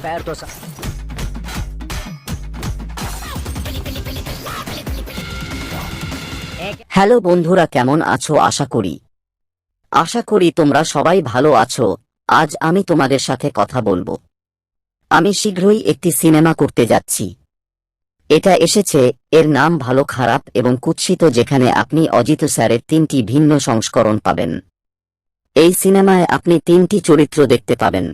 पैर तो হ্যালো বন্ধুরা, কেমন আছো? আশা করি তোমরা সবাই ভালো আছো। আজ আমি তোমাদের সাথে কথা বলবো। আমি শীঘ্রই একটি সিনেমা করতে যাচ্ছি। এটা এসেছে, এর নাম ভালো খারাপ এবং কুৎসিত, যেখানে আপনি অজিত স্যারের 3টি ভিন্ন সংস্করণ পাবেন। এই সিনেমায় আপনি 3টি চরিত্র দেখতে পাবেন।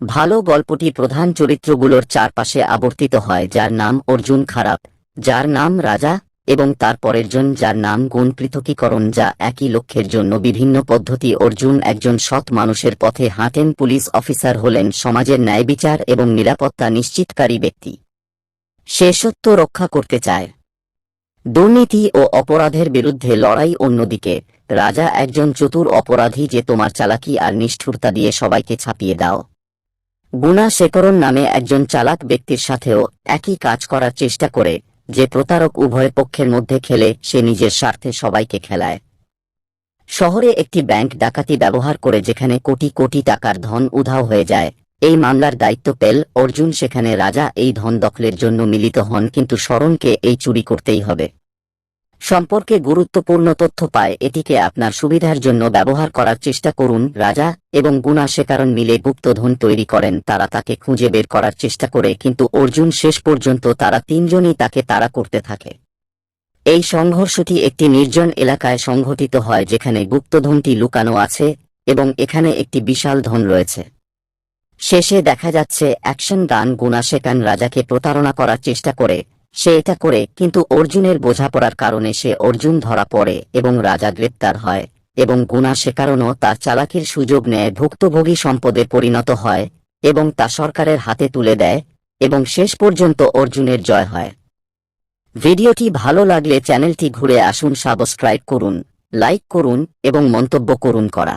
ভালো গল্পটি প্রধান চরিত্রগুলোর চারপাশে আবর্তিত হয়, যার নাম অর্জুন, খারাপ যার নাম রাজা, এবং তার পরের জন যার নাম গুণ, পৃথকীকরণ, যা একই লক্ষ্যের জন্য বিভিন্ন পদ্ধতি। অর্জুন একজন সৎ মানুষের পথে হাঁটেন। পুলিশ অফিসার হলেন সমাজের ন্যায় বিচার এবং নিরাপত্তা নিশ্চিতকারী ব্যক্তি। সে সত্য রক্ষা করতে চায়। দুর্নীতি ও অপরাধের বিরুদ্ধে লড়াই। অন্যদিকে রাজা একজন চতুর অপরাধী, যে তোমার চালাকি আর নিষ্ঠুরতা দিয়ে সবাইকে ছাপিয়ে দাও। গুণা শেখরন নামে একজন চালাক ব্যক্তির সাথেও একই কাজ করার চেষ্টা করে, যে প্রতারক। উভয় পক্ষের মধ্যে খেলে সে নিজের স্বার্থে সবাইকে খেলায়। শহরে একটি ব্যাংক ডাকাতি ব্যবহার করে, যেখানে কোটি কোটি টাকার ধন উধাও হয়ে যায়। এই মামলার দায়িত্ব পেল অর্জুন। সেখানে রাজা এই ধন দখলের জন্য মিলিত হন, কিন্তু শরণকে এই চুরি করতেই হবে। সম্পর্কে গুরুত্বপূর্ণ তথ্য পায়, এটিকে আপনার সুবিধার জন্য ব্যবহার করার চেষ্টা করুন। রাজা এবং গুণা শেখরন মিলে গুপ্তধন তৈরি করেন। তারা তাকে খুঁজে বের করার চেষ্টা করে, কিন্তু অর্জুন শেষ পর্যন্ত তারা তিনজনই তাকে তাড়া করতে থাকে। এই সংঘর্ষটি একটি নির্জন এলাকায় সংঘটিত হয়, যেখানে গুপ্তধনটি লুকানো আছে এবং এখানে একটি বিশাল ধন রয়েছে। শেষে দেখা যাচ্ছে অ্যাকশন গান। গুণা শেখান রাজাকে প্রতারণা করার চেষ্টা করে, সে এটা করে, কিন্তু অর্জুনের বোঝাপড়ার কারণে অর্জুন ধরা পড়ে এবং রাজা গ্রেপ্তার হয়, এবং গুণা শেখরনও তার চালাকির সুযোগ নেয়। ভুক্তভোগী সম্পদে পরিণত হয় এবং তা সরকারের হাতে তুলে দেয়, এবং শেষ পর্যন্ত অর্জুনের জয় হয়। ভিডিওটি ভালো লাগলে চ্যানেলটি ঘুরে আসুন, সাবস্ক্রাইব করুন, লাইক করুন এবং মন্তব্য করুন করা।